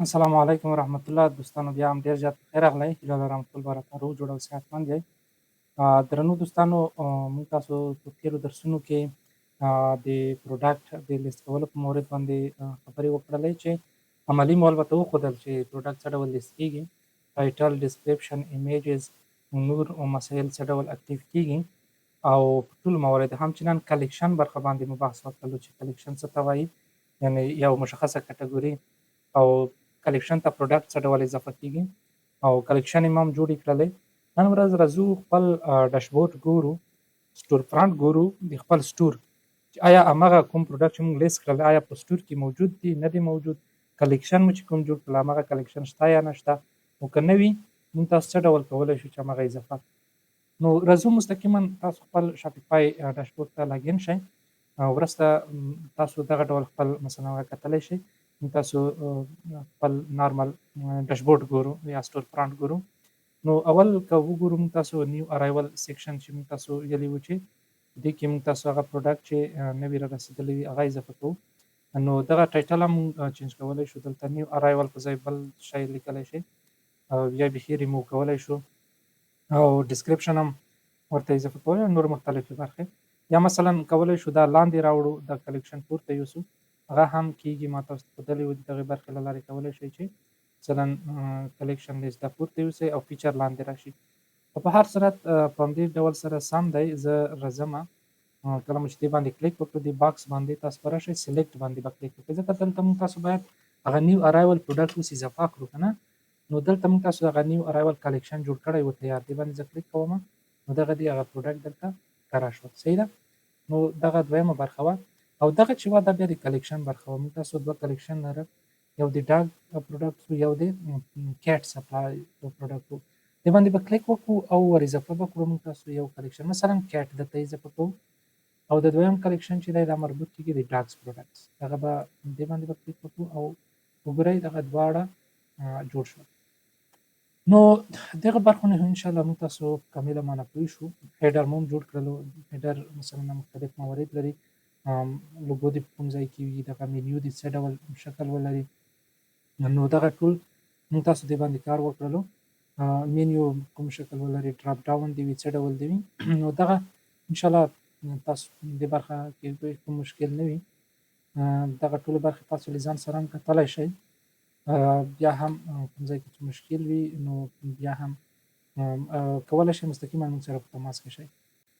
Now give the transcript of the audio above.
السلام علیکم ورحمت الله. دوستانو بیا هم ډېر زیات پخیر راغلی. هیله لرم ټول به راته روغ جوړ او صحتمند یئ. درنو دوستانو، موږ تاسو په تېرو درسونو کې د پروډکټ د لیست کولو په مورد باندې خبرې وکړلې چې عملي مو البته وښودل چې پروډکټ څه ډول لیست کېږي، ټایټل، ډسکریپشن، ایمیجز، نور مسایل څه ډول اکټیو کېږي، او په ټولو موارد همچنان کلیکشن برخه باندې مو بحث وکړلو چې کلیکشن څه ته وایي، یعنې یو مشخصه کټګوري او کلیکشن ته پروډکټ څه ډول اضافه کېږي او کلیکشن یې هم جوړې کړلې. نن ورځ راځو خپل ډاشبورډ ګورو، سټور فرانټ ګورو د خپل سټور چې آیا هماغه کوم پروډکټ چې موږ لیست کړل آیا په سټور کې موجود دي نه دي موجود، کلیکشن مو چې کوم جوړ کړل هماغه کلیکشن شته یا نشته، او که نه وي موږ تاسو څه ډول کولی شو چې هماغه اضافه کړو. نو راځو مستقیما تاسو خپل شاپیفای ډاشبورډ ته لاګین شئ. وروسته تاسو دغه ډول خپل مثلا کتلی شئ. تاسو خپل نارمل ډاشبورډ ګورو یا سټور فرانټ ګورو. نو اول که وګورو موږ تاسو نیو ارایول سیکشن چې موږ تاسو ویلي وو چې دې کې موږ تاسو هغه پروډکټ چې نوي را رسېدلی وي هغه اضافه کوو. نو دغه ټایټل هم موږ چینج کولی شو، دلته نیو ارایول په ځای بل شی لیکلی شئ او یا بیخي ریموو کولی شو، او ډسکریپشن هم ورته اضافه کولی، نور مختلفې برخې، یا مثلا کولی شو دا لاندې راوړو دا کلیکشن پورته یوسو، هغه هم کېږي. ما تاسو ته ښودلی وو د دغې برخې له لارې کولی شئ چې مثلا کلیکشن لیست دا پورته یوسئ او فیچر لاندې راشي. خو په هر صورت په همدې ډول سره سم دی. زه راځمه کله مو چې دې باندې کلیک وکړو دې باکس باندې تاسو به راشئ سلیکټ باندې به کلیک وکړئ، ځکه دلته موږ تاسو باید هغه نیو ارایول پروډکټ اوس اضافه کړو که نه. نو دلته موږ تاسو هغه نیو ارایول کلیکشن جوړ کړی و تیار، دې باندې زه کلیک کوم نو دغه دې هغه پروډکټ دلته ښکاره شو. صحیح ده. نو دغه دویمه برخه وه، او دغه چې وه دا بیا د کلیکشن برخه وه. موږ تاسو دوه کلیکشن لرل، یو د ډاګ پروډکټ و یو د کیټ سپلای پروډکټ و. دې باندې به کلیک وکړو او ور اضافه به کړو موږ تاسو یو کلیکشن مثلا کیټ درته اضافه کوو، او د دویم کلیکشن چې دی دا مربوط کېږي د ډاګس پروډکټس، دغه به دې باندې به کلیک وکړو او وګورئ دغه دواړه جوړ شول. نو دغه برخو نه انشاءالله موږ تاسو په کامله معنه پوه شو. هیډر مو هم جوړ کړلو، هیډر مثلا مختلف موارد لري، لوګو دې په کوم ځای کې وي، دغه منیو دې څه ډول شکل ولري. نو دغه ټول موږ تاسو دې باندې کار وکړلو. منیو کوم شکل ولري، ډراپ ډاون دې وي څه ډول دې وي. نو دغه انشاءالله تاسو دې برخه کې کوم مشکل نه وي. دغه ټولې برخې تاسو له ځان سره هم کتلی شئ. بیا هم کوم ځای کې چې مشکل وي نو بیا هم کولی شئ مستقیما موږ سره په تماس کې شئ.